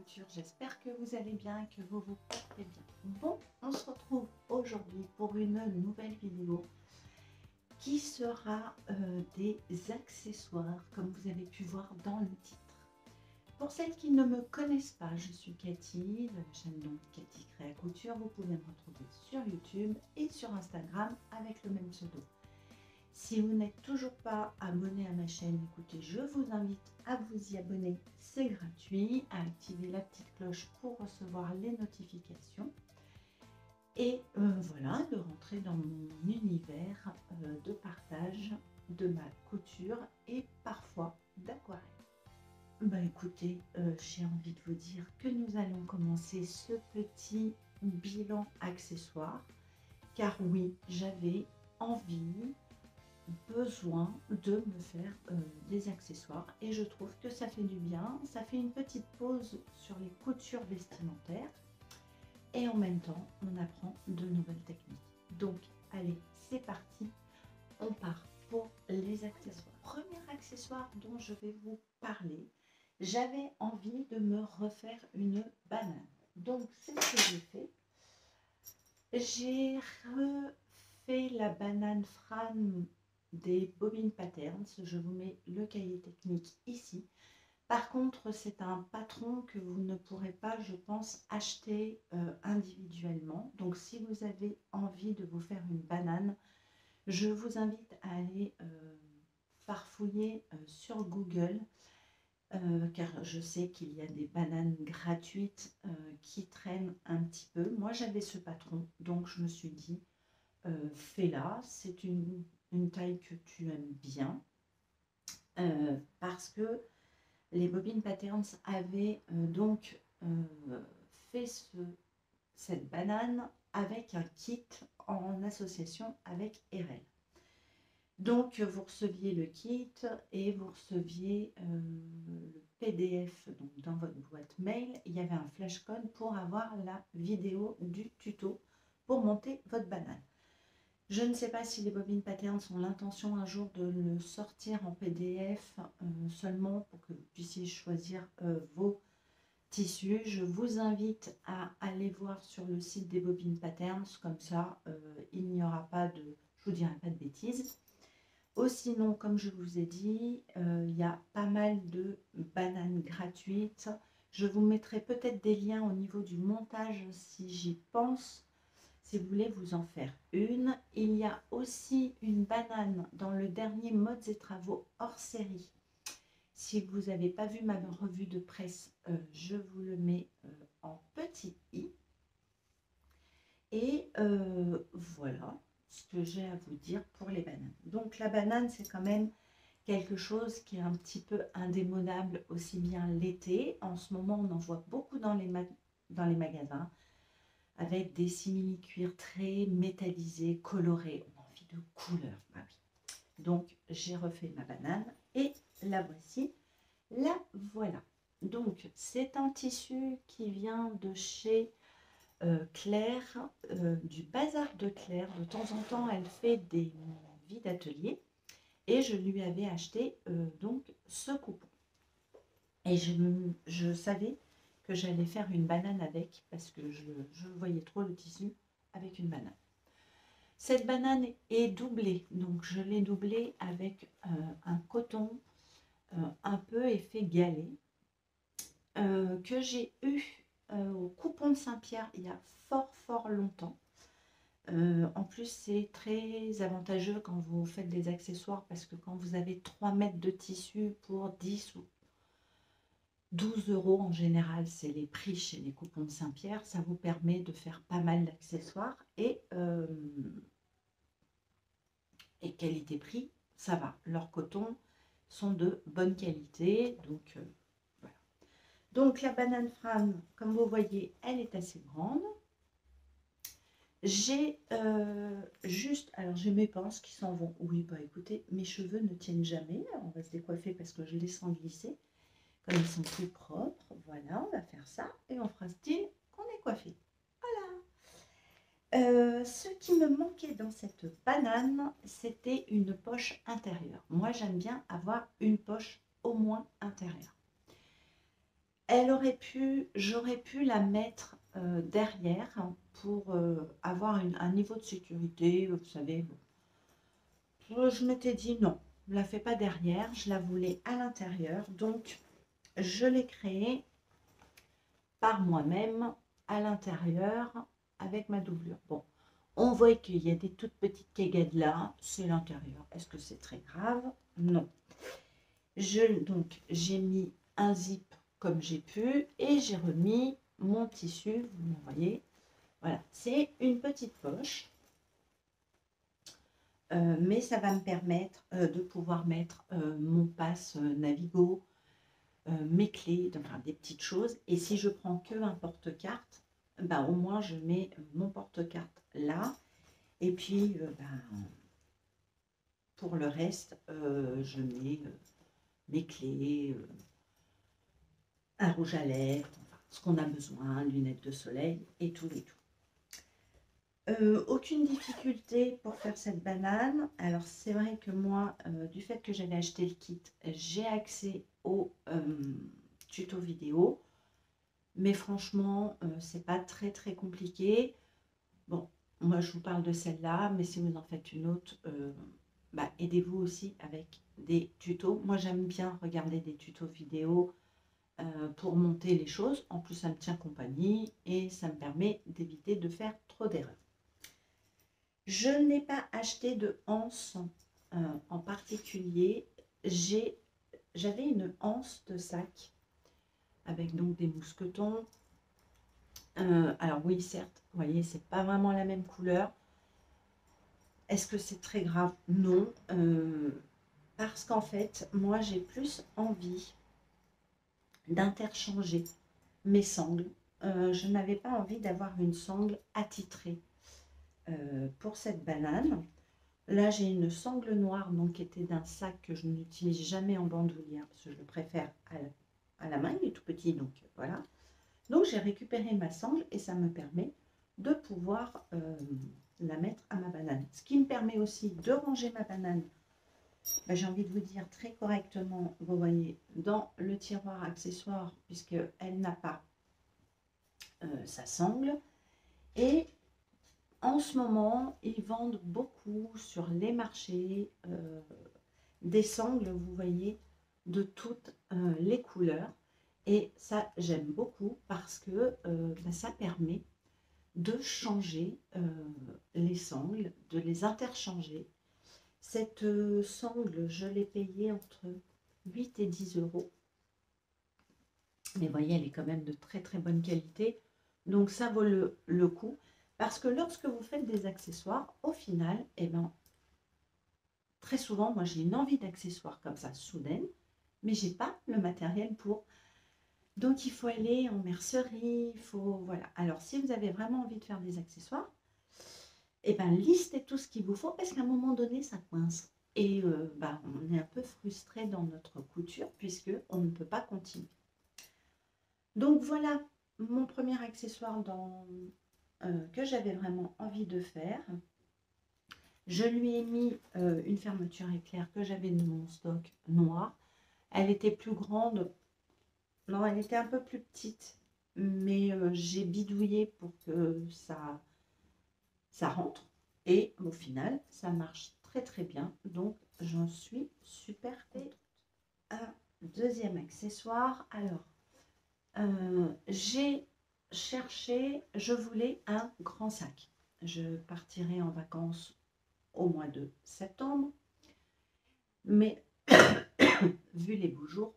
couture, j'espère que vous allez bien et que vous vous portez bien. Bon, on se retrouve aujourd'hui pour une nouvelle vidéo qui sera des accessoires, comme vous avez pu voir dans le titre. Pour celles qui ne me connaissent pas, je suis Cathy, de la chaîne donc Cathy Créa Couture. Vous pouvez me retrouver sur YouTube et sur Instagram avec le même pseudo. Si vous n'êtes toujours pas abonné à ma chaîne, écoutez, je vous invite à vous y abonner, c'est gratuit, à activer la petite cloche pour recevoir les notifications et voilà, de rentrer dans mon univers de partage de ma couture et parfois d'aquarelle. Bah écoutez, j'ai envie de vous dire que nous allons commencer ce petit bilan accessoire, car oui, j'avais envie, besoin de me faire des accessoires et je trouve que ça fait du bien, ça fait une petite pause sur les coutures vestimentaires et en même temps on apprend de nouvelles techniques. Donc allez, c'est parti, on part pour les accessoires. Premier accessoire dont je vais vous parler, j'avais envie de me refaire une banane, donc c'est ce que j'ai fait. J'ai refait la banane Fran des Bobbin Patterns. Je vous mets le cahier technique ici. Par contre, c'est un patron que vous ne pourrez pas, je pense, acheter individuellement. Donc, si vous avez envie de vous faire une banane, je vous invite à aller farfouiller sur Google, car je sais qu'il y a des bananes gratuites qui traînent un petit peu. Moi, j'avais ce patron, donc je me suis dit, fais-la, c'est une taille que tu aimes bien, parce que les Bobbin Patterns avaient donc fait cette banane avec un kit en association avec Erel. Donc vous receviez le kit et vous receviez le PDF donc, dans votre boîte mail. Il y avait un flashcode pour avoir la vidéo du tuto pour monter votre banane. Je ne sais pas si les Bobbin Patterns ont l'intention un jour de le sortir en PDF seulement pour que vous puissiez choisir vos tissus. Je vous invite à aller voir sur le site des Bobbin Patterns, comme ça il n'y aura pas de, je vous dirai pas de bêtises. Sinon, comme je vous ai dit, il y a pas mal de bananes gratuites. Je vous mettrai peut-être des liens au niveau du montage si j'y pense. Si vous voulez vous en faire une, il y a aussi une banane dans le dernier Modes et Travaux hors série. Si vous n'avez pas vu ma revue de presse, je vous le mets en petit i. Et voilà ce que j'ai à vous dire pour les bananes. Donc la banane, c'est quand même quelque chose qui est un petit peu indémodable, aussi bien l'été. En ce moment, on en voit beaucoup dans les magasins, avec des simili-cuirs très métallisés, colorés. On a envie de couleurs. Ah oui. Donc, j'ai refait ma banane et la voici. La voilà. Donc, c'est un tissu qui vient de chez Claire, du bazar de Claire. De temps en temps, elle fait des vies d'atelier. Et je lui avais acheté donc ce coupon. Et je savais que j'allais faire une banane avec, parce que je voyais trop le tissu avec une banane. Cette banane est doublée, donc je l'ai doublée avec un coton un peu effet galet, que j'ai eu au coupon de Saint-Pierre il y a fort longtemps. En plus, c'est très avantageux quand vous faites des accessoires, parce que quand vous avez 3 mètres de tissu pour 10 ou 12 € en général, c'est les prix chez les coupons de Saint-Pierre, ça vous permet de faire pas mal d'accessoires et qualité-prix, ça va. Leurs cotons sont de bonne qualité, donc voilà. Donc la banane Fran, comme vous voyez, elle est assez grande. J'ai juste, alors j'ai mes pinces qui s'en vont. Oui, bah écoutez, mes cheveux ne tiennent jamais. Alors, on va se décoiffer parce que je les sens glisser. Comme ils sont plus propres, voilà, on va faire ça et on fera style qu'on est coiffé. Voilà. Ce qui me manquait dans cette banane, c'était une poche intérieure. Moi, j'aime bien avoir une poche au moins intérieure. j'aurais pu la mettre derrière pour avoir un niveau de sécurité, vous savez. Je m'étais dit non, ne la fais pas derrière, je la voulais à l'intérieur, donc je l'ai créée par moi-même à l'intérieur avec ma doublure. Bon, on voit qu'il y a des toutes petites cagades là, c'est l'intérieur. Est-ce que c'est très grave? Non. Donc j'ai mis un zip comme j'ai pu et j'ai remis mon tissu, vous voyez. Voilà, c'est une petite poche. Mais ça va me permettre de pouvoir mettre mon passe Navigo, mes clés, enfin des petites choses. Et si je prends que un porte-carte, ben, au moins je mets mon porte-carte là. Et puis pour le reste, je mets mes clés, un rouge à lèvres, enfin, ce qu'on a besoin, lunettes de soleil et tout et tout. Aucune difficulté pour faire cette banane. Alors c'est vrai que moi, du fait que j'avais acheté le kit, j'ai accès au tuto vidéo. Mais franchement, c'est pas très très compliqué. Bon, moi je vous parle de celle-là, mais si vous en faites une autre, aidez-vous aussi avec des tutos. Moi j'aime bien regarder des tutos vidéo pour monter les choses. En plus ça me tient compagnie et ça me permet d'éviter de faire trop d'erreurs. Je n'ai pas acheté de anse en particulier. J'avais une anse de sac avec donc des mousquetons. Alors oui, certes, vous voyez, c'est pas vraiment la même couleur. Est-ce que c'est très grave? Non. Parce qu'en fait, moi, j'ai plus envie d'interchanger mes sangles. Je n'avais pas envie d'avoir une sangle attitrée pour cette banane. Là, j'ai une sangle noire donc, qui était d'un sac que je n'utilise jamais en bandoulière parce que je le préfère à la main. Il est tout petit, donc voilà. Donc, j'ai récupéré ma sangle et ça me permet de pouvoir la mettre à ma banane. Ce qui me permet aussi de ranger ma banane, j'ai envie de vous dire très correctement, vous voyez, dans le tiroir accessoire puisqu'elle n'a pas sa sangle. Et en ce moment, ils vendent beaucoup sur les marchés des sangles, vous voyez, de toutes les couleurs. Et ça, j'aime beaucoup parce que ça permet de changer les sangles, de les interchanger. Cette sangle, je l'ai payée entre 8 et 10 euros. Mais vous voyez, elle est quand même de très très bonne qualité. Donc ça vaut le coup. Parce que lorsque vous faites des accessoires, au final, très souvent, moi j'ai une envie d'accessoires comme ça, soudaine, mais j'ai pas le matériel pour. Donc il faut aller en mercerie, il faut. Voilà. Alors si vous avez vraiment envie de faire des accessoires, listez tout ce qu'il vous faut parce qu'à un moment donné, ça coince. Et on est un peu frustré dans notre couture puisqu'on ne peut pas continuer. Donc voilà mon premier accessoire que j'avais vraiment envie de faire. Je lui ai mis une fermeture éclair que j'avais de mon stock noir. Elle était plus grande. Non, elle était un peu plus petite. Mais j'ai bidouillé pour que ça rentre. Et au final, ça marche très très bien. Donc, j'en suis super contente. Un deuxième accessoire. Alors, j'ai cherché, je voulais un grand sac. Je partirai en vacances au mois de septembre. Mais vu les beaux jours,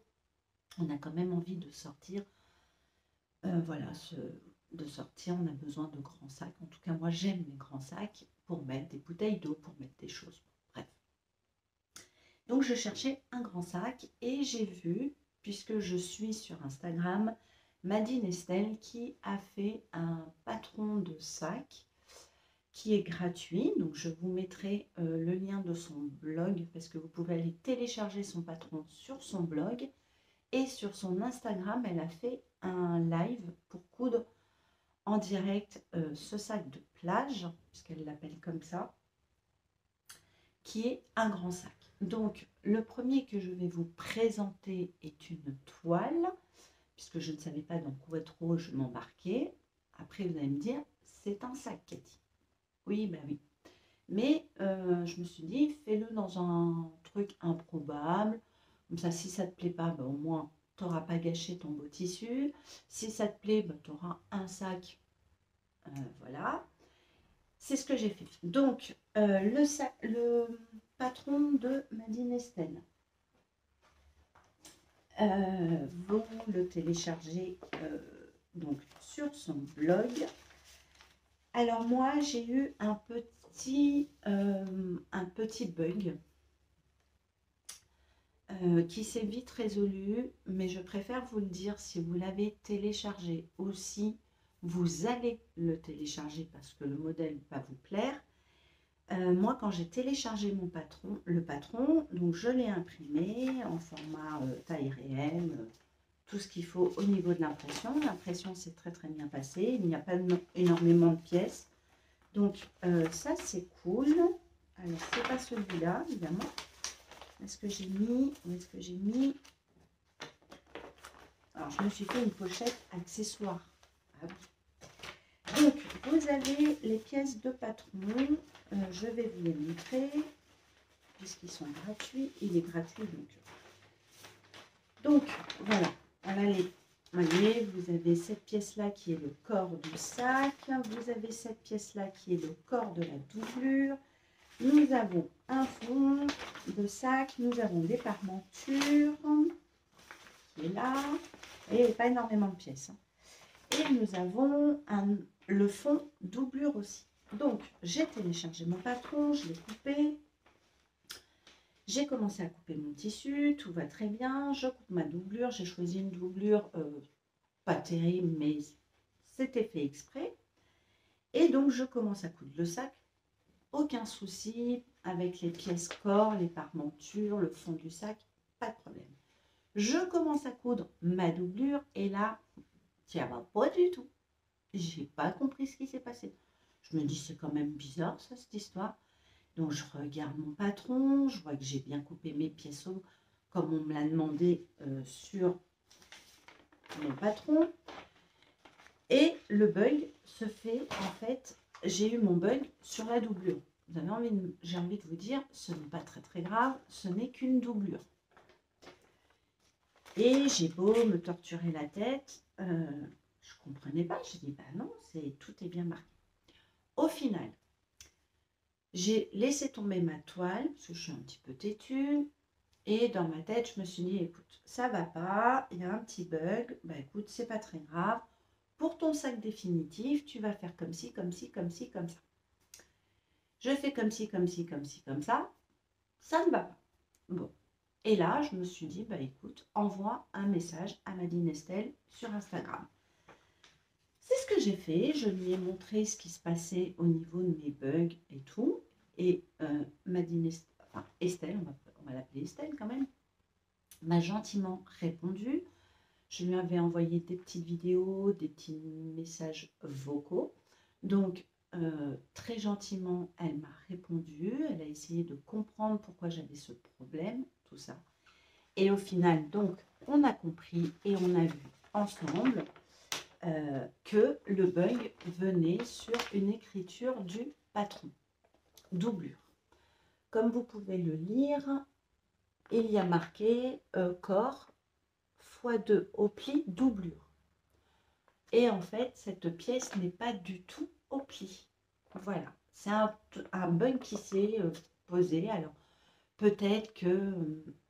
on a quand même envie de sortir. De sortir, on a besoin de grands sacs. En tout cas, moi, j'aime les grands sacs pour mettre des bouteilles d'eau, pour mettre des choses. Bref. Donc, je cherchais un grand sac et j'ai vu, puisque je suis sur Instagram, Madine Estelle qui a fait un patron de sac qui est gratuit. Donc, je vous mettrai le lien de son blog parce que vous pouvez aller télécharger son patron sur son blog. Et sur son Instagram, elle a fait un live pour coudre en direct ce sac de plage, puisqu'elle l'appelle comme ça, qui est un grand sac. Donc, le premier que je vais vous présenter est une toile. puisque je ne savais pas dans quoi trop je m'embarquais. Après, vous allez me dire, c'est un sac, Cathy. Oui, bah oui. Mais je me suis dit, fais-le dans un truc improbable. Comme ça, si ça ne te plaît pas, bah, au moins, tu n'auras pas gâché ton beau tissu. Si ça te plaît, bah, tu auras un sac. Voilà. C'est ce que j'ai fait. Donc, le patron de Madine Estelle. Vous le téléchargez donc sur son blog. Alors moi, j'ai eu un petit bug qui s'est vite résolu, mais je préfère vous le dire si vous l'avez téléchargé aussi, vous allez le télécharger parce que le modèle va vous plaire. Moi, quand j'ai téléchargé le patron, donc je l'ai imprimé en format taille réelle, tout ce qu'il faut au niveau de l'impression. L'impression s'est très très bien passée, il n'y a pas énormément de pièces. Donc ça c'est cool. Alors c'est pas celui-là évidemment. Est-ce que j'ai mis, où est-ce que j'ai mis? Alors je me suis fait une pochette accessoire. Ah oui. Donc vous avez les pièces de patron. Je vais vous les montrer puisqu'ils sont gratuits. Il est gratuit donc voilà. Voilà les. Voyez, vous avez cette pièce-là qui est le corps du sac. Vous avez cette pièce-là qui est le corps de la doublure. Nous avons un fond de sac. Nous avons des parmentures qui est là. Et il n'y a pas énormément de pièces. Et nous avons le fond doublure aussi. Donc, j'ai téléchargé mon patron, je l'ai coupé. J'ai commencé à couper mon tissu, tout va très bien. Je coupe ma doublure. J'ai choisi une doublure pas terrible, mais c'était fait exprès. Et donc, je commence à coudre le sac. Aucun souci avec les pièces corps, les parmentures, le fond du sac, pas de problème. Je commence à coudre ma doublure et là, ça va pas du tout. J'ai pas compris ce qui s'est passé. Je me dis, c'est quand même bizarre ça, cette histoire. Donc, je regarde mon patron, je vois que j'ai bien coupé mes pièces comme on me l'a demandé sur mon patron. Et le bug se fait, en fait, j'ai eu mon bug sur la doublure. J'ai envie de vous dire, ce n'est pas très très grave, ce n'est qu'une doublure. Et j'ai beau me torturer la tête, je ne comprenais pas. J'ai dit, bah non, tout est bien marqué. Au final, j'ai laissé tomber ma toile, parce que je suis un petit peu têtue. Et dans ma tête, je me suis dit, écoute, ça va pas, il y a un petit bug. Bah écoute, c'est pas très grave. Pour ton sac définitif, tu vas faire comme ci, comme ci, comme ci, comme ça. Je fais comme ci, comme ci, comme ci, comme ça. Ça ne va pas. Bon. Et là, je me suis dit, bah écoute, envoie un message à Madine Estelle sur Instagram. C'est ce que j'ai fait. Je lui ai montré ce qui se passait au niveau de mes bugs et tout. Et Madine Estelle, on va l'appeler Estelle quand même, m'a gentiment répondu. Je lui avais envoyé des petites vidéos, des petits messages vocaux. Donc, très gentiment, elle m'a répondu. Elle a essayé de comprendre pourquoi j'avais ce problème, tout ça. Et au final, donc, on a compris et on a vu ensemble que le bug venait sur une écriture du patron. Doublure. Comme vous pouvez le lire, il y a marqué corps x2 au pli doublure. Et en fait, cette pièce n'est pas du tout au pli. Voilà, c'est un bug qui s'est posé. Alors, peut-être que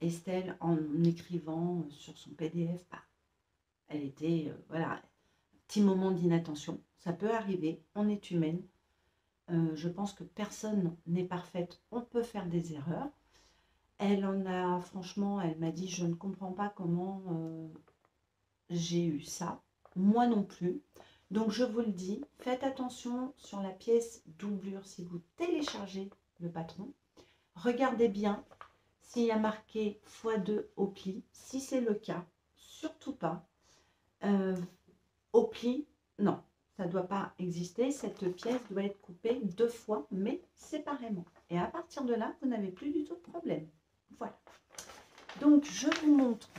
Estelle, en écrivant sur son PDF, elle était, voilà, un petit moment d'inattention. Ça peut arriver, on est humaine. Je pense que personne n'est parfaite, on peut faire des erreurs. Elle en a, franchement, elle m'a dit, je ne comprends pas comment j'ai eu ça. Moi non plus. Donc, je vous le dis, faites attention sur la pièce doublure si vous téléchargez le patron. Regardez bien s'il y a marqué x2 au pli. Si c'est le cas, surtout pas. Au pli, non, ça ne doit pas exister. Cette pièce doit être coupée 2 fois, mais séparément. Et à partir de là, vous n'avez plus du tout de problème. Voilà. Donc, je vous montre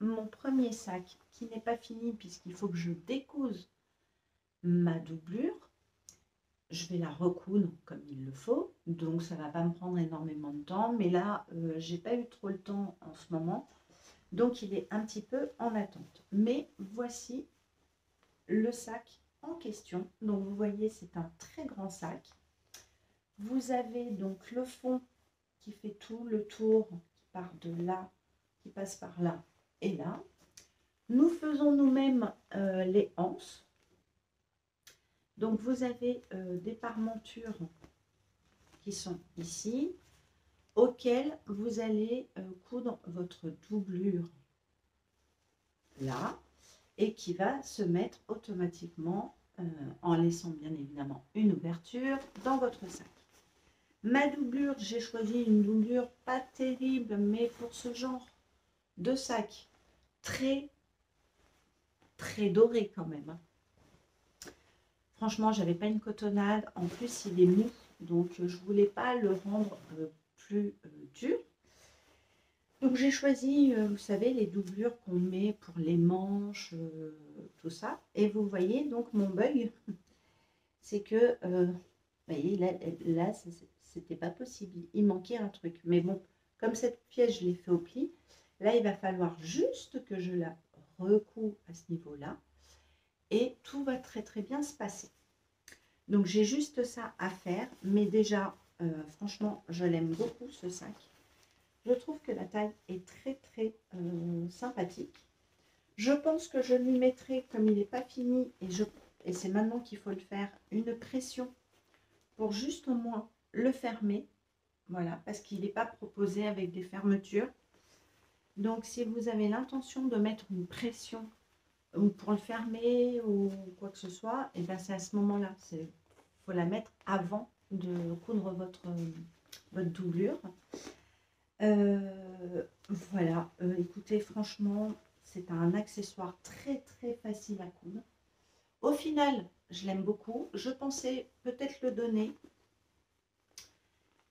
mon premier sac qui n'est pas fini puisqu'il faut que je découse ma doublure. Je vais la recoudre comme il le faut, donc ça ne va pas me prendre énormément de temps, mais là, j'ai pas eu trop le temps en ce moment, donc il est un petit peu en attente. Mais voici le sac en question. Donc vous voyez, c'est un très grand sac. Vous avez donc le fond qui fait tout le tour, qui part de là, qui passe par là et là. Nous faisons nous-mêmes les anses. Donc vous avez des parmentures qui sont ici, auxquelles vous allez coudre votre doublure là, et qui va se mettre automatiquement en laissant bien évidemment une ouverture dans votre sac. Ma doublure, j'ai choisi une doublure pas terrible, mais pour ce genre de sac, très doré quand même. Franchement, j'avais pas une cotonnade. En plus, il est mou, donc je voulais pas le rendre plus dur. Donc j'ai choisi, vous savez, les doublures qu'on met pour les manches, tout ça. Et vous voyez, donc mon bug, c'est que, vous voyez, là c'était pas possible. Il manquait un truc. Mais bon, comme cette pièce, je l'ai fait au pli, là, il va falloir juste que je la recoue à ce niveau-là. Et tout va très très bien se passer. Donc j'ai juste ça à faire, mais déjà franchement je l'aime beaucoup ce sac. Je trouve que la taille est très très sympathique. Je pense que je lui mettrai, comme il n'est pas fini, et c'est maintenant qu'il faut le faire, une pression pour juste au moins le fermer. Voilà, parce qu'il n'est pas proposé avec des fermetures. Donc si vous avez l'intention de mettre une pression ou pour le fermer ou quoi que ce soit, et bien c'est à ce moment-là. Il faut la mettre avant de coudre votre doublure. Voilà, écoutez, franchement, c'est un accessoire très très facile à coudre. Au final, je l'aime beaucoup. Je pensais peut-être le donner.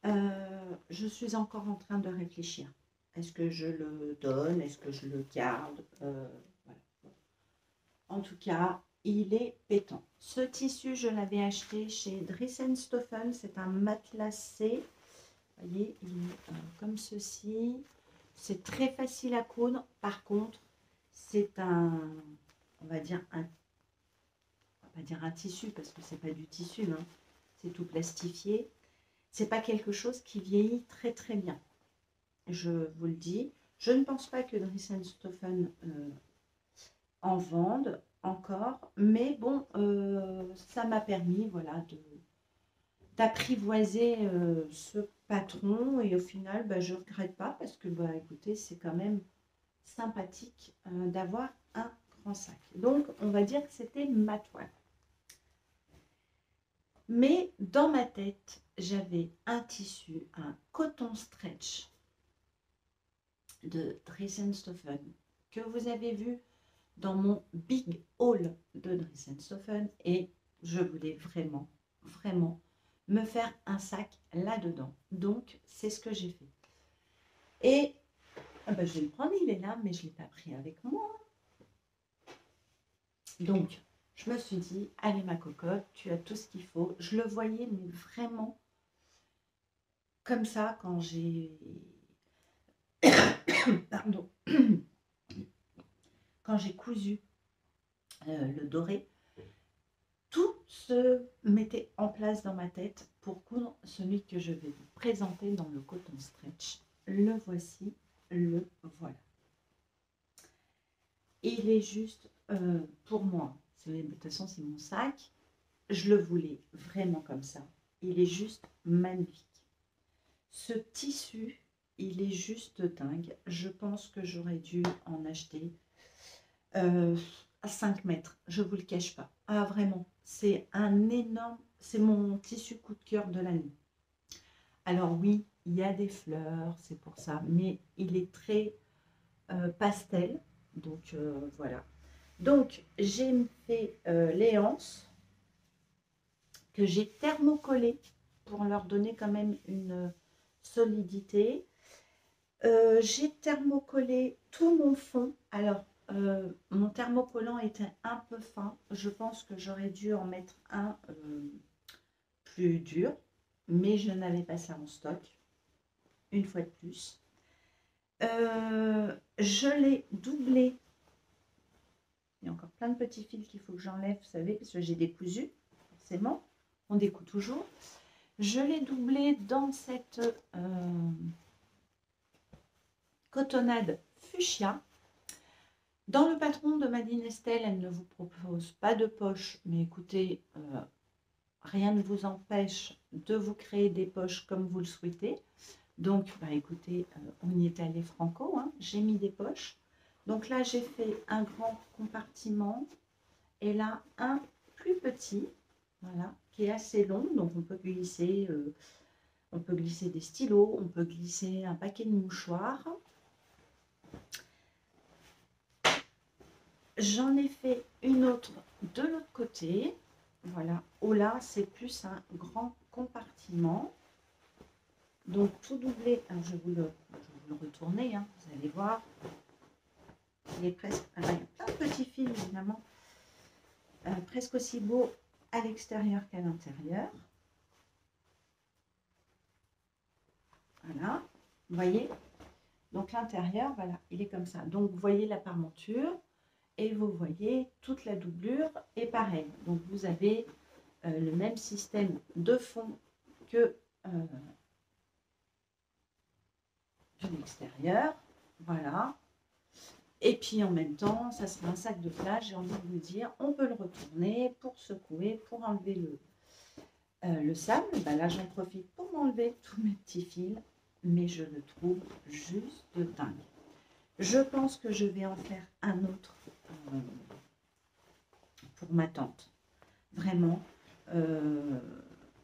Je suis encore en train de réfléchir. Est-ce que je le donne? Est-ce que je le garde? Voilà. En tout cas, il est pétant. Ce tissu, je l'avais acheté chez Dressenstoffen. C'est un matelassé. Vous voyez, il est comme ceci. C'est très facile à coudre. Par contre, c'est on va dire un tissu parce que c'est pas du tissu, hein. C'est tout plastifié. C'est pas quelque chose qui vieillit très très bien. Je vous le dis. Je ne pense pas que Dressenstoffen en vendent encore, mais bon, ça m'a permis, voilà, d'apprivoiser ce patron, et au final, bah, je ne regrette pas parce que, bah, écoutez, c'est quand même sympathique d'avoir un grand sac. Donc, on va dire que c'était ma toile. Mais dans ma tête, j'avais un tissu, un coton stretch de Dressenstoffen que vous avez vu dans mon big haul de Dressenstoffen, et je voulais vraiment me faire un sac là-dedans. Donc, c'est ce que j'ai fait. Et ben, je vais le prendre, il est là, mais je ne l'ai pas pris avec moi. Donc, je me suis dit, allez ma cocotte, tu as tout ce qu'il faut. Je le voyais, mais vraiment comme ça, quand j'ai... Pardon. Quand j'ai cousu le doré, tout se mettait en place dans ma tête pour coudre celui que je vais vous présenter dans le coton stretch. Le voici, le voilà. Il est juste pour moi, de toute façon c'est mon sac, je le voulais vraiment comme ça. Il est juste magnifique. Ce tissu, il est juste dingue. Je pense que j'aurais dû en acheter à 5 mètres, je vous le cache pas. Ah vraiment, c'est un énorme, c'est mon tissu coup de cœur de l'année. Alors oui, il y a des fleurs, c'est pour ça, mais il est très pastel, donc voilà. Donc j'ai fait les anses que j'ai thermocollées pour leur donner quand même une solidité. J'ai thermocollé tout mon fond. Alors mon thermocollé thermocollant était un peu fin. Je pense que j'aurais dû en mettre un plus dur, mais je n'avais pas ça en stock, une fois de plus. Je l'ai doublé. Il y a encore plein de petits fils qu'il faut que j'enlève, vous savez, parce que j'ai décousu, forcément. On découd toujours. Je l'ai doublé dans cette cotonnade fuchsia. Dans le patron de Madine Estelle, elle ne vous propose pas de poche, mais écoutez, rien ne vous empêche de vous créer des poches comme vous le souhaitez. Donc, bah, écoutez, on y est allé franco, hein. J'ai mis des poches. Donc là, j'ai fait un grand compartiment et là, un plus petit, voilà, qui est assez long. Donc, on peut glisser des stylos, on peut glisser un paquet de mouchoirs. J'en ai fait une autre de l'autre côté. Voilà. Oh là, c'est plus un grand compartiment. Donc, tout doublé. Alors, je vais vous le retourner, hein, vous allez voir. Il est presque. Alors, il y a plein de petits fils, évidemment. Presque aussi beau à l'extérieur qu'à l'intérieur. Voilà. Vous voyez? Donc, l'intérieur, voilà, il est comme ça. Donc, vous voyez la parmenture. Et vous voyez toute la doublure est pareille. Donc vous avez le même système de fond que de l'extérieur. Voilà. Et puis en même temps, ça sera un sac de plage. J'ai envie de vous dire, on peut le retourner pour secouer, pour enlever le sable. Ben là, j'en profite pour m'enlever tous mes petits fils. Mais je le trouve juste dingue. Je pense que je vais en faire un autre pour ma tante, vraiment,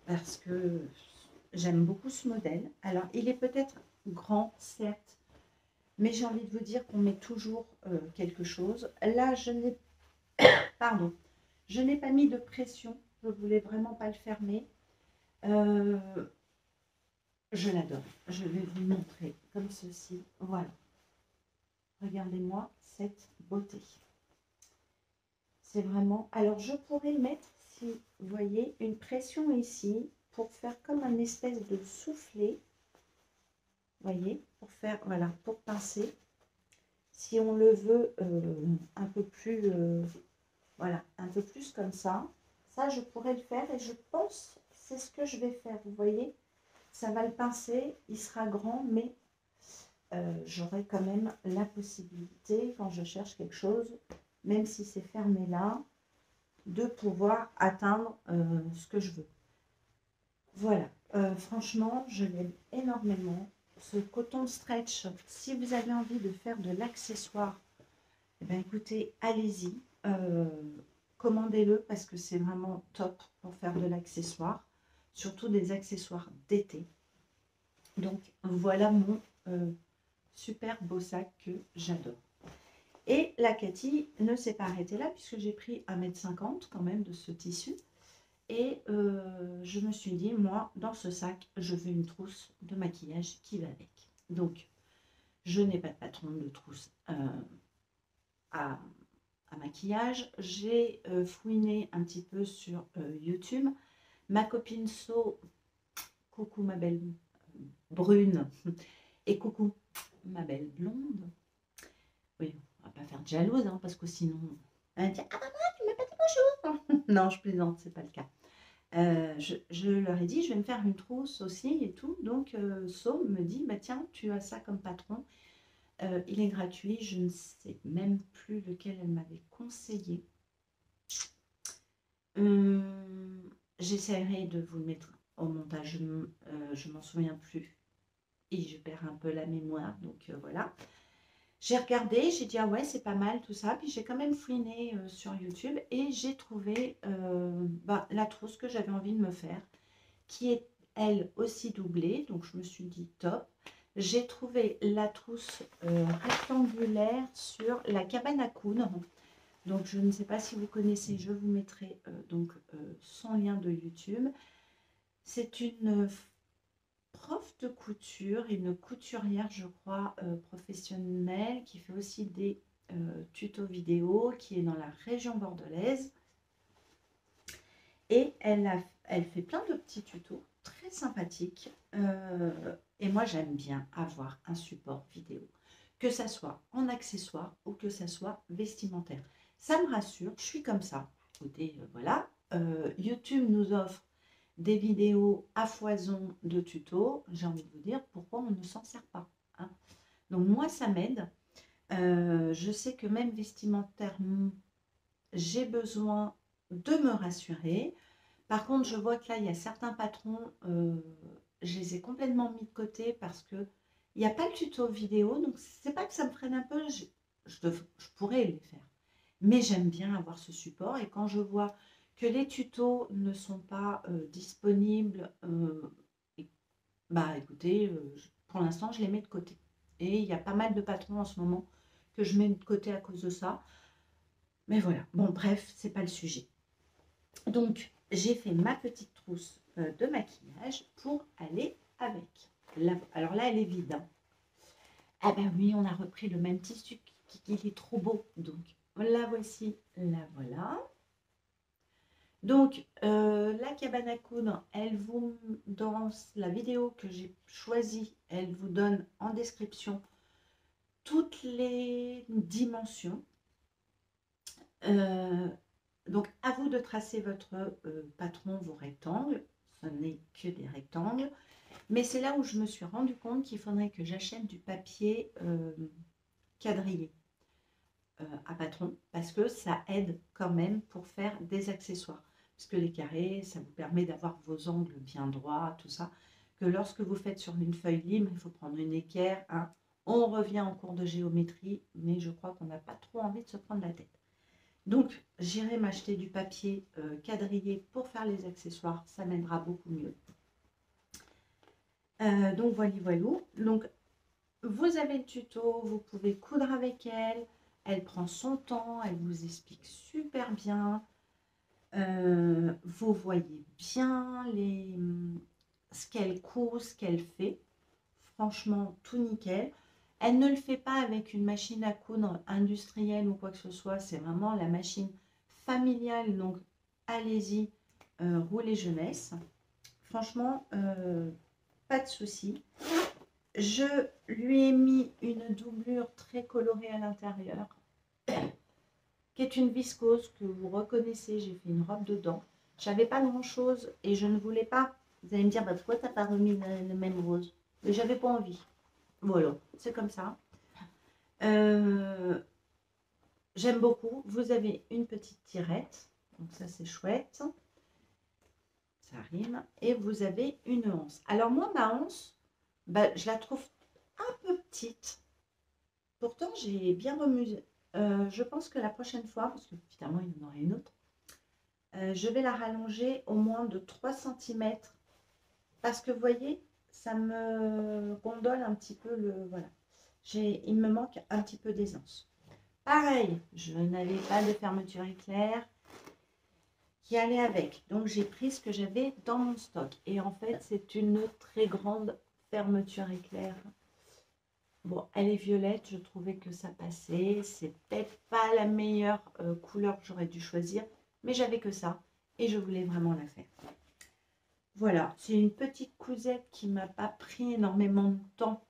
parce que j'aime beaucoup ce modèle. Alors, il est peut-être grand, certes, mais j'ai envie de vous dire qu'on met toujours quelque chose. Là, je n'ai pardon, je n'ai pas mis de pression, je voulais vraiment pas le fermer. Je l'adore. Je vais vous le montrer comme ceci. Voilà. Regardez-moi cette beauté. C'est vraiment... Alors, je pourrais mettre, si vous voyez, une pression ici pour faire comme un espèce de soufflet. Vous voyez, pour faire, voilà, pour pincer. Si on le veut un peu plus, voilà, un peu plus comme ça. Ça, je pourrais le faire et je pense que c'est ce que je vais faire. Vous voyez, ça va le pincer. Il sera grand, mais j'aurai quand même la possibilité, quand je cherche quelque chose, même si c'est fermé là, de pouvoir atteindre ce que je veux. Voilà, franchement, je l'aime énormément. Ce coton stretch, si vous avez envie de faire de l'accessoire, eh bien, écoutez, allez-y, commandez-le parce que c'est vraiment top pour faire de l'accessoire, surtout des accessoires d'été. Donc, voilà mon super beau sac que j'adore. Et la Cathy ne s'est pas arrêtée là puisque j'ai pris 1,50 m quand même de ce tissu. Et je me suis dit, moi, dans ce sac, je veux une trousse de maquillage qui va avec. Donc, je n'ai pas de patron de trousse à maquillage. J'ai fouiné un petit peu sur YouTube. Ma copine So, coucou ma belle brune, et coucou ma belle blonde. Oui, on va pas faire de jalouse, hein, parce que sinon, elle va dire, ah bah moi, tu m'as pas dit bonjour. Non, je plaisante, c'est pas le cas. Je leur ai dit, je vais me faire une trousse aussi et tout. Donc, So me dit, bah tiens, tu as ça comme patron. Il est gratuit. Je ne sais même plus lequel elle m'avait conseillé. J'essaierai de vous le mettre au montage. Je m'en souviens plus. Et je perds un peu la mémoire. Donc, voilà. J'ai regardé, j'ai dit, ah ouais, c'est pas mal tout ça. Puis j'ai quand même fouiné sur YouTube et j'ai trouvé la trousse que j'avais envie de me faire, qui est elle aussi doublée. Donc je me suis dit, top. J'ai trouvé la trousse rectangulaire sur la cabane à coudre. Donc je ne sais pas si vous connaissez, je vous mettrai son lien de YouTube. C'est une prof de couture, une couturière, je crois, professionnelle, qui fait aussi des tuto vidéo qui est dans la région bordelaise. Et elle fait plein de petits tutos très sympathiques. Et moi, j'aime bien avoir un support vidéo, que ça soit en accessoire ou que ça soit vestimentaire. Ça me rassure, je suis comme ça. Écoutez, voilà, YouTube nous offre des vidéos à foison de tutos. J'ai envie de vous dire pourquoi on ne s'en sert pas, hein. Donc moi, ça m'aide. Je sais que même vestimentairement, j'ai besoin de me rassurer. Par contre, je vois que là, il y a certains patrons, je les ai complètement mis de côté parce que il n'y a pas le tuto vidéo. Donc, c'est pas que ça me freine un peu, je pourrais les faire. Mais j'aime bien avoir ce support. Et quand je vois que les tutos ne sont pas disponibles, bah écoutez, pour l'instant, je les mets de côté. Et il y a pas mal de patrons en ce moment que je mets de côté à cause de ça. Mais voilà, bon bref, c'est pas le sujet. Donc, j'ai fait ma petite trousse de maquillage pour aller avec. Là, alors là, elle est vide, hein. Ah ben oui, on a repris le même tissu qui est trop beau. Donc, la voici, la voilà. Donc, la cabane à coudre, elle vous, dans la vidéo que j'ai choisie, elle vous donne en description toutes les dimensions. Donc, à vous de tracer votre patron, vos rectangles. Ce n'est que des rectangles. Mais c'est là où je me suis rendu compte qu'il faudrait que j'achète du papier quadrillé à patron. Parce que ça aide quand même pour faire des accessoires. Parce que les carrés, ça vous permet d'avoir vos angles bien droits, tout ça. Que lorsque vous faites sur une feuille libre, il faut prendre une équerre. Hein. On revient en cours de géométrie. Mais je crois qu'on n'a pas trop envie de se prendre la tête. Donc, j'irai m'acheter du papier quadrillé pour faire les accessoires. Ça m'aidera beaucoup mieux. Donc, voilà. Donc, vous avez le tuto. Vous pouvez coudre avec elle. Elle prend son temps. Elle vous explique super bien. Vous voyez bien ce qu'elle coud, ce qu'elle fait. Franchement, tout nickel. Elle ne le fait pas avec une machine à coudre industrielle ou quoi que ce soit. C'est vraiment la machine familiale. Donc, allez-y, roulez jeunesse. Franchement, pas de souci. Je lui ai mis une doublure très colorée à l'intérieur, qui est une viscose que vous reconnaissez. J'ai fait une robe dedans. J'avais pas grand-chose et je ne voulais pas. Vous allez me dire, bah, pourquoi tu n'as pas remis le même rose? Mais j'avais pas envie. Voilà, c'est comme ça. J'aime beaucoup. Vous avez une petite tirette. Donc ça, c'est chouette. Ça rime. Et vous avez une anse. Alors moi, ma anse, bah, je la trouve un peu petite. Pourtant, j'ai bien remusé. Je pense que la prochaine fois, parce que évidemment, il y en aura une autre, je vais la rallonger au moins de 3 cm. Parce que vous voyez, ça me gondole un petit peu le... Voilà. Il me manque un petit peu d'aisance. Pareil, je n'avais pas de fermeture éclair qui allait avec. Donc, j'ai pris ce que j'avais dans mon stock. Et en fait, c'est une très grande fermeture éclair. Bon, elle est violette. Je trouvais que ça passait. C'est peut-être pas la meilleure couleur que j'aurais dû choisir. Mais j'avais que ça. Et je voulais vraiment la faire. Voilà, c'est une petite cousette qui m'a pas pris énormément de temps.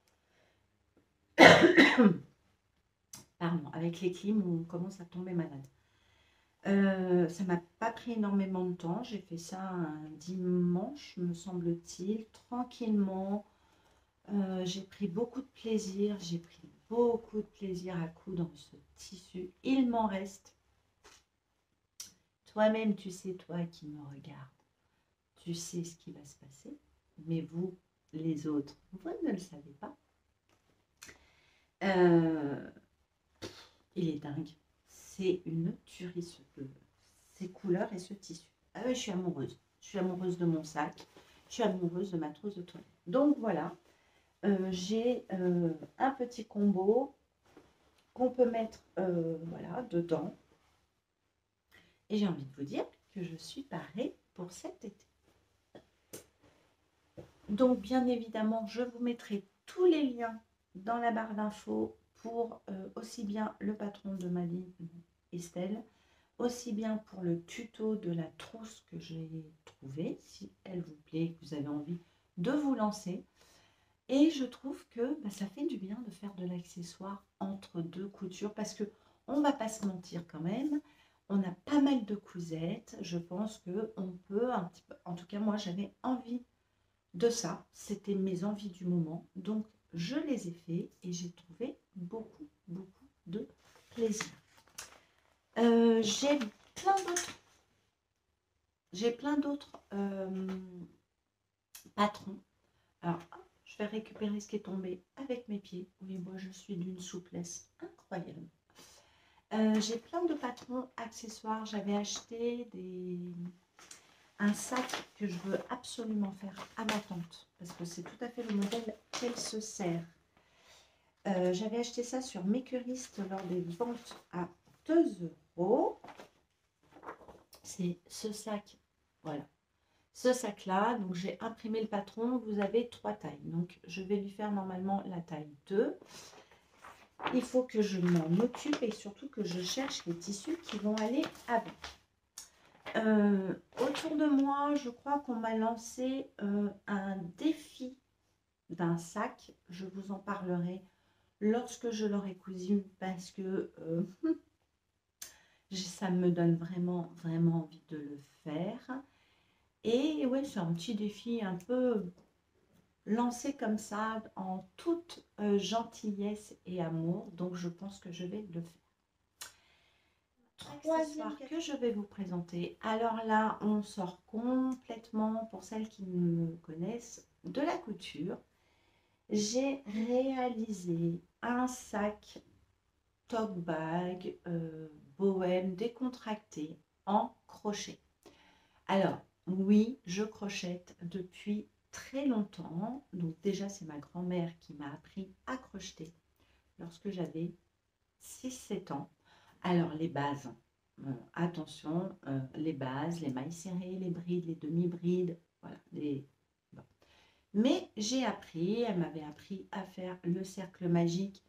Pardon, avec les clims, on commence à tomber malade. Ça m'a pas pris énormément de temps. J'ai fait ça un dimanche, me semble-t-il, tranquillement. J'ai pris beaucoup de plaisir. J'ai pris beaucoup de plaisir à coudre ce tissu. Il m'en reste. Toi-même, tu sais, toi qui me regardes, tu sais ce qui va se passer. Mais vous, les autres, vous ne le savez pas. Il est dingue. C'est une tuerie, ces couleurs et ce tissu. Ah oui, je suis amoureuse. Je suis amoureuse de mon sac. Je suis amoureuse de ma trousse de toilette. Donc voilà, j'ai un petit combo qu'on peut mettre voilà, dedans. Et j'ai envie de vous dire que je suis parée pour cet été. Donc bien évidemment, je vous mettrai tous les liens dans la barre d'infos pour aussi bien le patron de ma ligne Estelle, aussi bien pour le tuto de la trousse que j'ai trouvé, si elle vous plaît, que vous avez envie de vous lancer. Et je trouve que ça fait du bien de faire de l'accessoire entre deux coutures parce que on va pas se mentir quand même, on a pas mal de cousettes. Je pense que on peut un petit peu, en tout cas moi j'avais envie de ça, c'était mes envies du moment, donc je les ai fait et j'ai trouvé beaucoup de plaisir. J'ai plein d'autres patrons. Alors, je vais récupérer ce qui est tombé avec mes pieds. Oui, moi, je suis d'une souplesse incroyable. J'ai plein de patrons accessoires. J'avais acheté un sac que je veux absolument faire à ma tante parce que c'est tout à fait le modèle qu'elle se sert. J'avais acheté ça sur Makerist lors des ventes à 2 €. C'est ce sac, voilà. Ce sac-là, donc j'ai imprimé le patron, vous avez 3 tailles. Donc je vais lui faire normalement la taille 2. Il faut que je m'en occupe et surtout que je cherche les tissus qui vont aller avec. Autour de moi, je crois qu'on m'a lancé un défi d'un sac. Je vous en parlerai lorsque je l'aurai cousu parce que ça me donne vraiment envie de le faire. Et ouais, c'est un petit défi un peu lancé comme ça en toute gentillesse et amour. Donc je pense que je vais le faire. Troisième que je vais vous présenter. Alors là, on sort complètement, pour celles qui me connaissent, de la couture. J'ai réalisé un sac tote bag bohème décontracté en crochet. Alors oui, je crochète depuis très longtemps. Donc déjà, c'est ma grand-mère qui m'a appris à crocheter lorsque j'avais 6-7 ans. Alors les bases, attention, les bases, les mailles serrées, les brides, les demi-brides, voilà. Bon. Mais j'ai appris, elle m'avait appris à faire le cercle magique.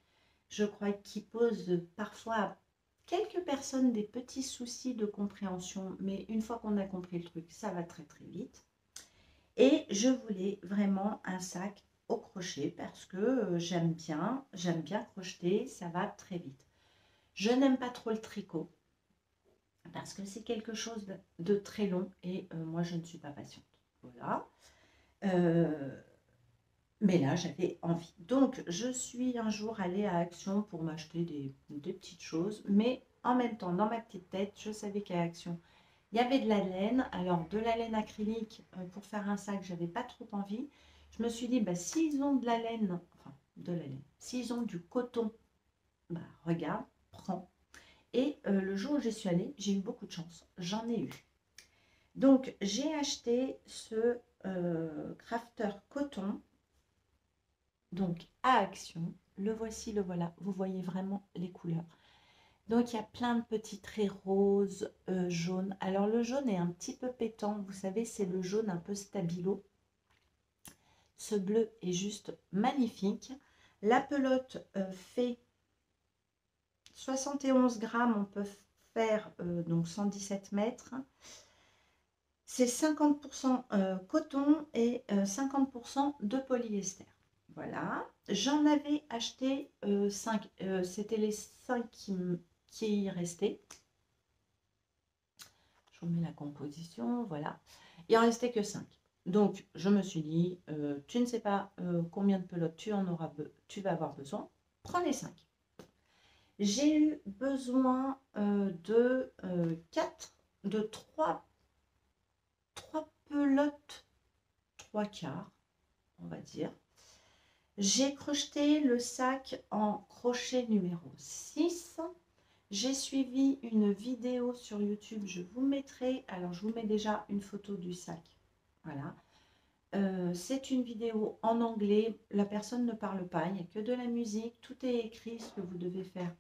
Je crois qu'il pose parfois à quelques personnes des petits soucis de compréhension, mais une fois qu'on a compris le truc, ça va très vite. Et je voulais vraiment un sac au crochet parce que j'aime bien crocheter, ça va très vite. Je n'aime pas trop le tricot parce que c'est quelque chose de très long et moi je ne suis pas patiente. Voilà. Mais là j'avais envie. Donc je suis un jour allée à Action pour m'acheter des petites choses, mais en même temps dans ma petite tête je savais qu'à Action il y avait de la laine. Alors de la laine acrylique pour faire un sac, j'avais pas trop envie. Je me suis dit s'ils ont de la laine, s'ils ont du coton, regarde, prends. Et le jour où j'y suis allée, j'ai eu beaucoup de chance. J'en ai eu. Donc, j'ai acheté ce crafter coton. Donc, à Action. Le voici, le voilà. Vous voyez vraiment les couleurs. Donc, il y a plein de petits traits roses, jaunes. Alors, le jaune est un petit peu pétant. Vous savez, c'est le jaune un peu stabilo. Ce bleu est juste magnifique. La pelote fait 71 grammes, on peut faire donc 117 mètres. C'est 50% coton et 50% de polyester. Voilà. J'en avais acheté 5. C'était les 5 qui restaient. Je remets la composition. Voilà. Il en restait que 5. Donc, je me suis dit, tu ne sais pas combien de pelotes tu vas avoir besoin. Prends les 5. J'ai eu besoin de 3 pelotes, 3/4, on va dire. J'ai crocheté le sac en crochet numéro 6. J'ai suivi une vidéo sur YouTube, je vous mettrai, alors je vous mets déjà une photo du sac. Voilà. C'est une vidéo en anglais, la personne ne parle pas, il n'y a que de la musique, tout est écrit ce que vous devez faire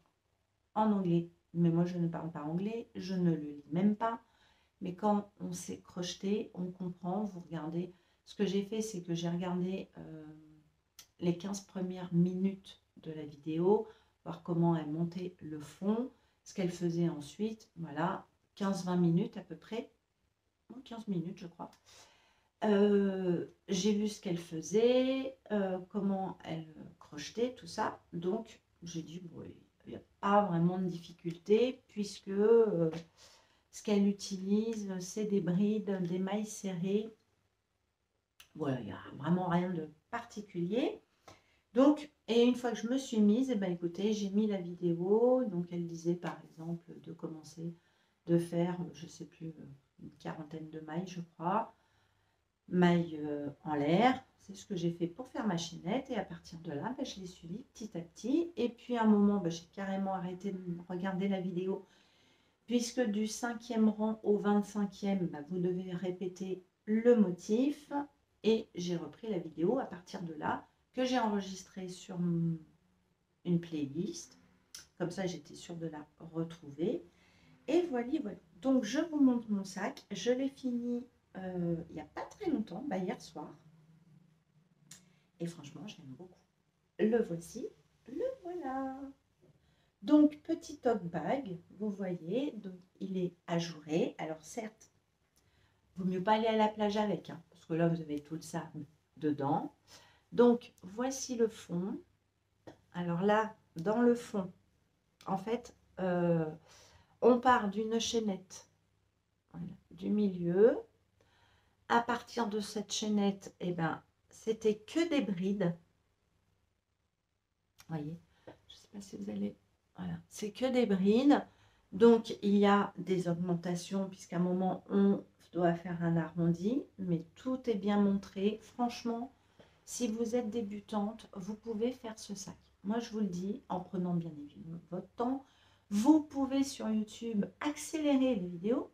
en anglais, mais moi je ne parle pas anglais, je ne le lis même pas, mais quand on sait crocheter, on comprend, vous regardez. Ce que j'ai fait, c'est que j'ai regardé les 15 premières minutes de la vidéo, voir comment elle montait le fond, ce qu'elle faisait ensuite. Voilà, 15-20 minutes à peu près. 15 minutes, je crois. J'ai vu ce qu'elle faisait, comment elle crochetait, tout ça. Donc, j'ai dit, bon, il n'y a pas vraiment de difficulté, puisque ce qu'elle utilise, c'est des brides, des mailles serrées. Voilà, il n'y a vraiment rien de particulier. Donc, et une fois que je me suis mise, eh ben, écoutez, j'ai mis la vidéo. Donc, elle disait, par exemple, de commencer de faire, je ne sais plus, une quarantaine de mailles, je crois. Mailles en l'air. C'est ce que j'ai fait pour faire ma chaînette. Et à partir de là, ben, je l'ai suivi petit à petit. Et puis, à un moment, ben, j'ai carrément arrêté de regarder la vidéo. Puisque du 5e rang au 25e, ben, vous devez répéter le motif. Et j'ai repris la vidéo à partir de là, que j'ai enregistrée sur une playlist. Comme ça, j'étais sûre de la retrouver. Et voilà, voilà. Donc, je vous montre mon sac. Je l'ai fini il n'y a pas très longtemps, bah, hier soir. Et franchement, je l'aime beaucoup. Le voici, le voilà. Donc, petit tote bag, vous voyez, donc il est ajouré. Alors, certes, il vaut mieux pas aller à la plage avec, hein, parce que là, vous avez tout le sable dedans. Donc, voici le fond. Alors là, dans le fond, en fait, on part d'une chaînette, voilà, du milieu. À partir de cette chaînette, eh ben, c'était que des brides. Vous voyez, je ne sais pas si vous allez... Voilà, c'est que des brides. Donc, il y a des augmentations, puisqu'à un moment, on doit faire un arrondi. Mais tout est bien montré. Franchement, si vous êtes débutante, vous pouvez faire ce sac. Moi, je vous le dis, en prenant bien évidemment votre temps. Vous pouvez sur YouTube accélérer les vidéos.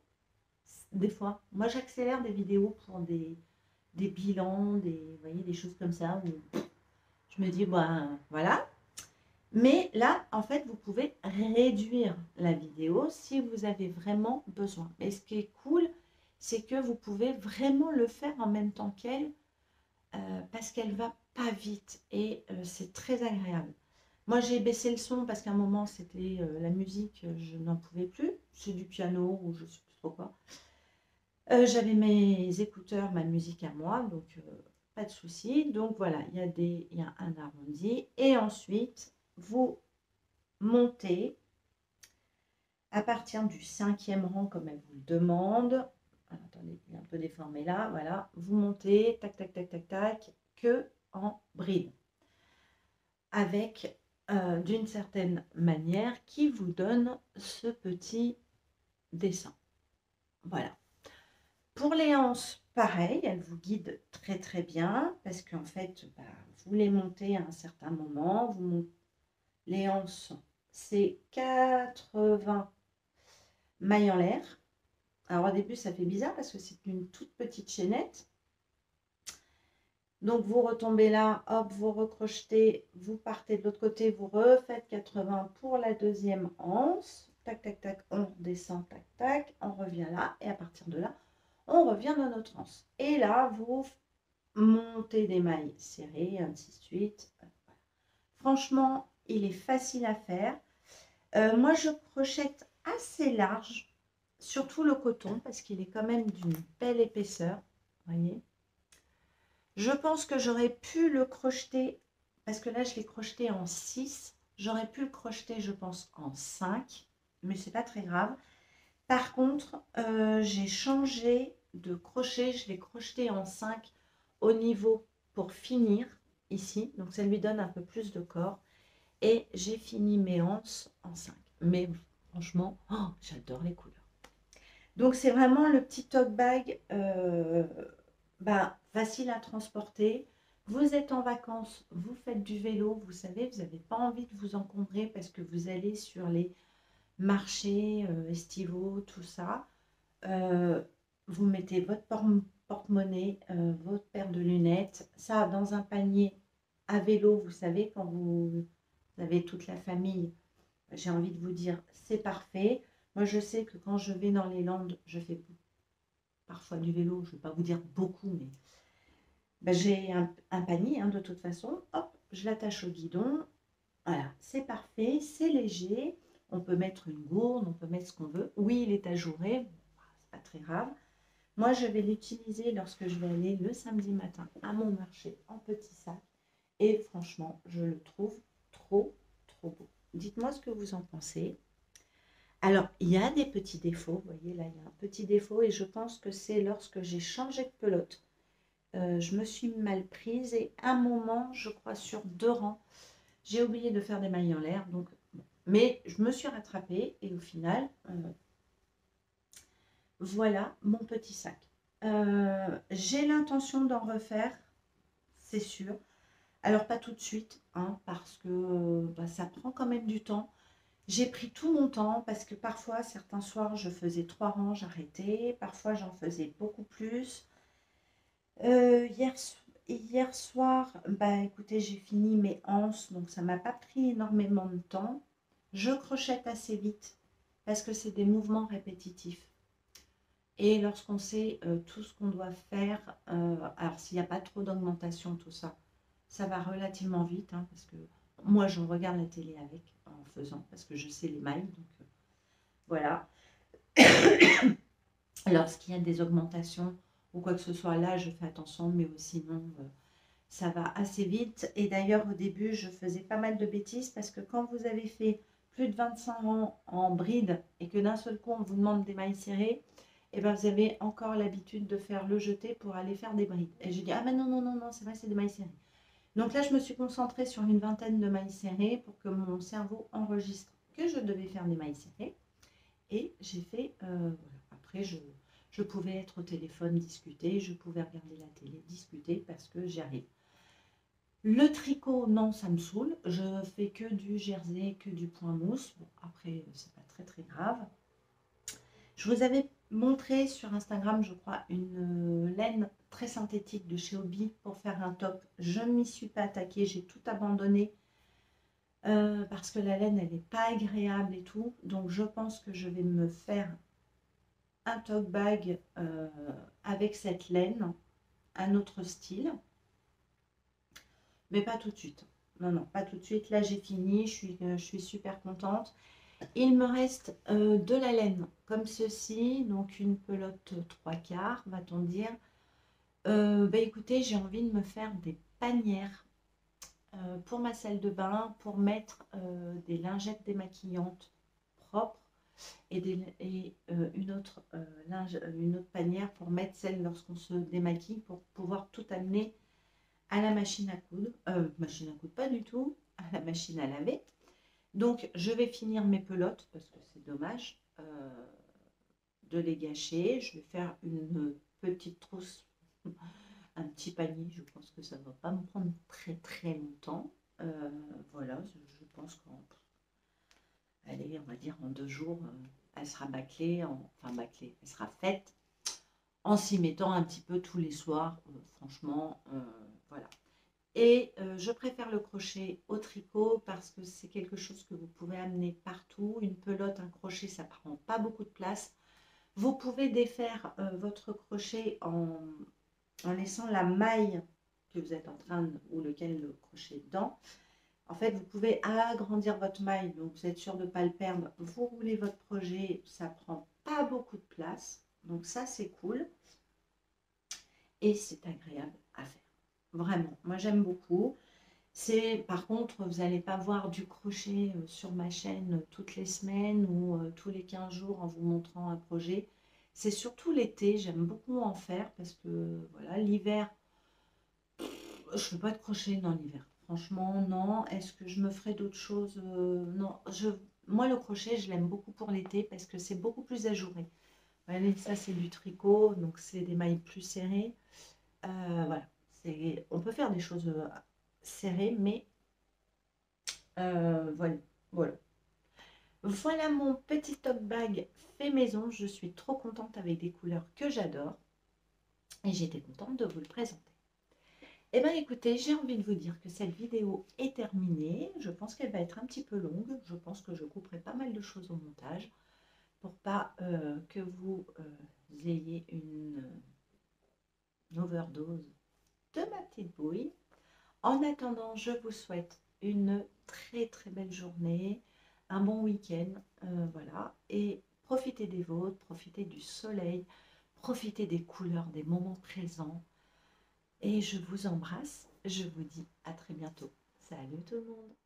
Des fois, moi, j'accélère des vidéos pour des bilans, vous voyez, des choses comme ça. Où je me dis, ben voilà. Mais là, en fait, vous pouvez réduire la vidéo si vous avez vraiment besoin. Et ce qui est cool, c'est que vous pouvez vraiment le faire en même temps qu'elle, parce qu'elle va pas vite et c'est très agréable. Moi, j'ai baissé le son parce qu'à un moment, c'était la musique, je n'en pouvais plus. C'est du piano ou je ne sais plus trop quoi. J'avais mes écouteurs, ma musique à moi, donc pas de souci. Donc voilà, il y a un arrondi. Et ensuite, vous montez à partir du 5e rang, comme elle vous le demande. Alors, attendez, il est un peu déformé là. Voilà, vous montez, tac, tac, tac, tac, tac, que en bride. Avec, d'une certaine manière, qui vous donne ce petit dessin. Voilà. Pour les anses, pareil, elle vous guide très très bien parce qu'en fait, bah, vous les montez à un certain moment. Les anses, c'est 80 mailles en l'air. Alors au début, ça fait bizarre parce que c'est une toute petite chaînette. Donc vous retombez là, hop, vous recrochetez, vous partez de l'autre côté, vous refaites 80 pour la deuxième anse. Tac, tac, tac, on redescend, tac, tac, on revient là. Et à partir de là, on revient dans notre anse. Et là, vous montez des mailles serrées, ainsi de suite. Franchement, il est facile à faire. Moi, je crochette assez large, surtout le coton, parce qu'il est quand même d'une belle épaisseur. Voyez. Je pense que j'aurais pu le crocheter, parce que là, je l'ai crocheté en 6. J'aurais pu le crocheter, je pense, en 5, mais c'est pas très grave. Par contre, j'ai changé de crochet, je l'ai crocheté en 5 au niveau pour finir ici, donc ça lui donne un peu plus de corps. Et j'ai fini mes anses en 5. Mais franchement, oh, j'adore les couleurs. Donc c'est vraiment le petit tote bag facile à transporter. Vous êtes en vacances, vous faites du vélo, vous savez, vous n'avez pas envie de vous encombrer parce que vous allez sur les marchés estivaux, tout ça. Vous mettez votre porte-monnaie, votre paire de lunettes, ça dans un panier à vélo, vous savez, quand vous avez toute la famille, j'ai envie de vous dire, c'est parfait. Moi, je sais que quand je vais dans les Landes, je fais parfois du vélo, je ne vais pas vous dire beaucoup, mais j'ai un panier, hein, de toute façon. Hop, je l'attache au guidon Voilà, c'est parfait, c'est léger. On peut mettre une gourde, on peut mettre ce qu'on veut. Oui, il est ajouré, c'est pas très grave. Moi, je vais l'utiliser lorsque je vais aller le samedi matin à mon marché en petit sac. Et franchement, je le trouve trop, trop beau. Dites-moi ce que vous en pensez. Alors, il y a des petits défauts. Vous voyez, là, il y a un petit défaut. Et je pense que c'est lorsque j'ai changé de pelote. Je me suis mal prise. Et à un moment, je crois sur 2 rangs, j'ai oublié de faire des mailles en l'air. Donc, bon. Mais je me suis rattrapée. Et au final, voilà mon petit sac. J'ai l'intention d'en refaire, c'est sûr. Alors, pas tout de suite, hein, parce que ça prend quand même du temps. J'ai pris tout mon temps parce que parfois, certains soirs, je faisais 3 rangs, j'arrêtais. Parfois, j'en faisais beaucoup plus. Hier soir, écoutez, j'ai fini mes anses, donc ça m'a pas pris énormément de temps. Je crochette assez vite parce que c'est des mouvements répétitifs. Et lorsqu'on sait tout ce qu'on doit faire, alors s'il n'y a pas trop d'augmentation, tout ça, ça va relativement vite, hein, parce que moi, je regarde la télé avec, en faisant, parce que je sais les mailles, donc voilà. Lorsqu'il y a des augmentations ou quoi que ce soit, là, je fais attention, mais sinon, ça va assez vite. Et d'ailleurs, au début, je faisais pas mal de bêtises, parce que quand vous avez fait plus de 25 rangs en bride, et que d'un seul coup, on vous demande des mailles serrées, et ben vous avez encore l'habitude de faire le jeté pour aller faire des brides. Et je dis, ah ben non, non, non, non, c'est vrai, c'est des mailles serrées. Donc là, je me suis concentrée sur une vingtaine de mailles serrées pour que mon cerveau enregistre que je devais faire des mailles serrées. Et j'ai fait, voilà. Après, je pouvais être au téléphone, discuter, je pouvais regarder la télé, discuter, parce que j'y arrive. Le tricot, non, ça me saoule. Je fais que du jersey, que du point mousse. Bon, après, c'est pas très très grave. Je vous avais montré sur Instagram, je crois, une laine très synthétique de chez Hobby pour faire un top. Je ne m'y suis pas attaquée, j'ai tout abandonné parce que la laine, elle n'est pas agréable et tout. Donc, je pense que je vais me faire un tote bag avec cette laine, un autre style, mais pas tout de suite. Non, non, pas tout de suite. Là, j'ai fini, je suis super contente. Il me reste de la laine comme ceci, donc une pelote 3/4, va-t-on dire. Écoutez, j'ai envie de me faire des panières pour ma salle de bain, pour mettre des lingettes démaquillantes propres et une autre panière pour mettre celle lorsqu'on se démaquille, pour pouvoir tout amener à la machine à coudre. Machine à coudre, pas du tout, à la machine à laver. Donc, je vais finir mes pelotes parce que c'est dommage de les gâcher. Je vais faire une petite trousse, un petit panier. Je pense que ça ne va pas me prendre très très longtemps. Voilà, je pense qu'en, allez, on va dire en 2 jours, elle sera bâclée, enfin bâclée, elle sera faite en s'y mettant un petit peu tous les soirs. Franchement, voilà. Et je préfère le crochet au tricot parce que c'est quelque chose que vous pouvez amener partout. Une pelote, un crochet, ça prend pas beaucoup de place. Vous pouvez défaire votre crochet en laissant la maille que vous êtes en train de, ou lequel le crochet dedans. En fait, vous pouvez agrandir votre maille, donc vous êtes sûr de ne pas le perdre. Vous roulez votre projet, ça prend pas beaucoup de place. Donc ça, c'est cool. Et c'est agréable à faire. Vraiment, moi j'aime beaucoup. Par contre, vous n'allez pas voir du crochet sur ma chaîne toutes les semaines ou tous les 15 jours en vous montrant un projet. C'est surtout l'été, j'aime beaucoup en faire parce que voilà, l'hiver, je ne fais pas de crochet dans l'hiver. Franchement, non. Est-ce que je me ferai d'autres choses? Non. Moi, le crochet, je l'aime beaucoup pour l'été parce que c'est beaucoup plus ajouré. Allez, ça, c'est du tricot, donc c'est des mailles plus serrées. Voilà. On peut faire des choses serrées, mais voilà. Voilà. Voilà mon petit top bag fait maison. Je suis trop contente avec des couleurs que j'adore. Et j'étais contente de vous le présenter. Eh bien écoutez, j'ai envie de vous dire que cette vidéo est terminée. Je pense qu'elle va être un petit peu longue. Je pense que je couperai pas mal de choses au montage pour pas que vous ayez une overdose de ma petite bouille. En attendant, je vous souhaite une très très belle journée, un bon week-end, voilà, et profitez des vôtres, profitez du soleil, profitez des couleurs, des moments présents, et je vous embrasse, je vous dis à très bientôt. Salut tout le monde!